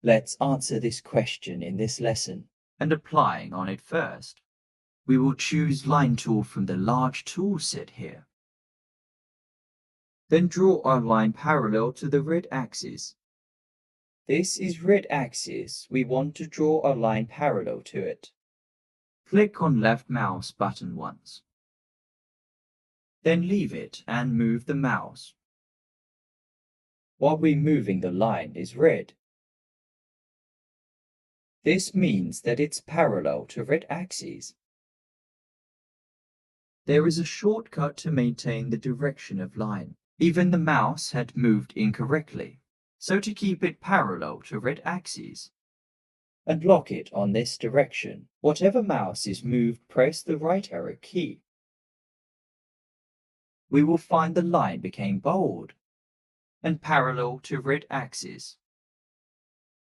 Let's answer this question in this lesson. And applying on it first, we will choose line tool from the large tool set here. Then draw our line parallel to the red axis. This is red axis. We want to draw a line parallel to it. Click on left mouse button once. Then leave it and move the mouse. While we're moving, the line is red. This means that it's parallel to red axis. There is a shortcut to maintain the direction of line. Even the mouse had moved incorrectly, so to keep it parallel to red axis, and lock it on this direction. Whatever mouse is moved, press the right arrow key. We will find the line became bold and parallel to red axis.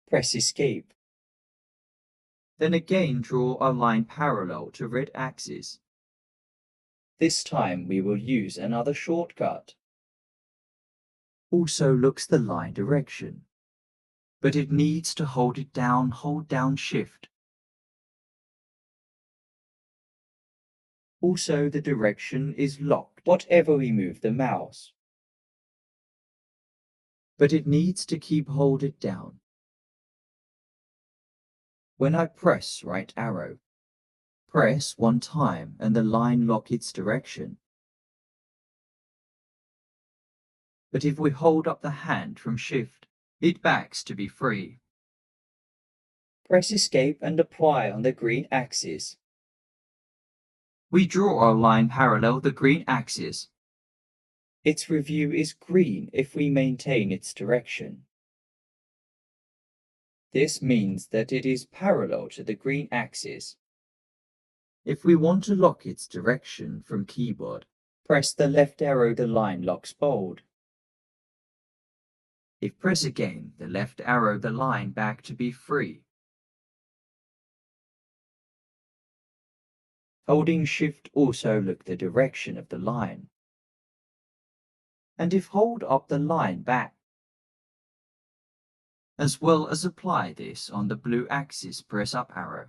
Press Escape. Then again draw a line parallel to red axis. This time we will use another shortcut. Also looks the line direction, but it needs to hold it down. Hold down Shift. Also the direction is locked whatever we move the mouse, but it needs to keep hold it down. When I press right arrow, press one time and the line lock its direction. But if we hold up the hand from Shift, it backs to be free. Press Escape and apply on the green axis. We draw our line parallel the green axis. Its review is green if we maintain its direction. This means that it is parallel to the green axis. If we want to lock its direction from keyboard, press the left arrow, the line locks bold. If press again the left arrow, the line back to be free. Holding Shift also look the direction of the line. And if hold up the line back, as well as apply this on the blue axis, press up arrow.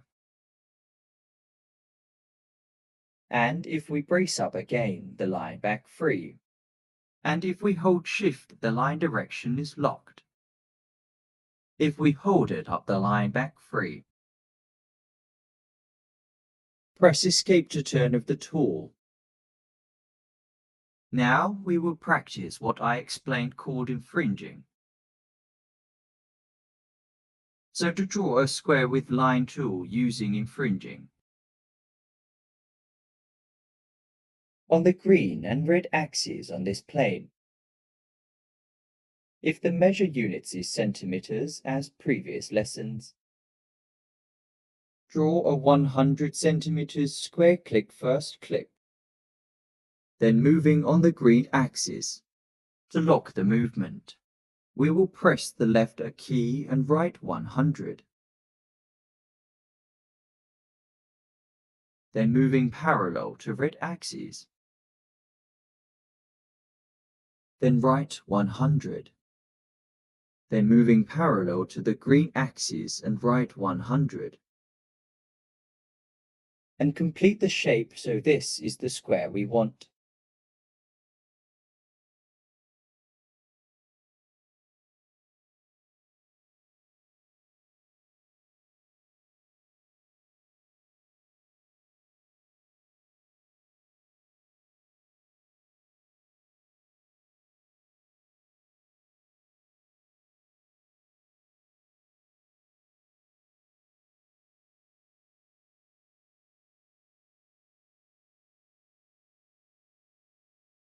And if we brace up again, the line back free. And if we hold Shift, the line direction is locked. If we hold it up, the line back free. Press Escape to turn off the tool. Now we will practice what I explained called infringing. So to draw a square with line tool using infringing. On the green and red axes on this plane. If the measure units is centimeters as previous lessons, draw a 100 centimeters square. Click first, click. Then moving on the green axis. To lock the movement, we will press the left key and write 100. Then moving parallel to red axis. Then write 100. Then moving parallel to the green axis and write 100. And complete the shape so this is the square we want.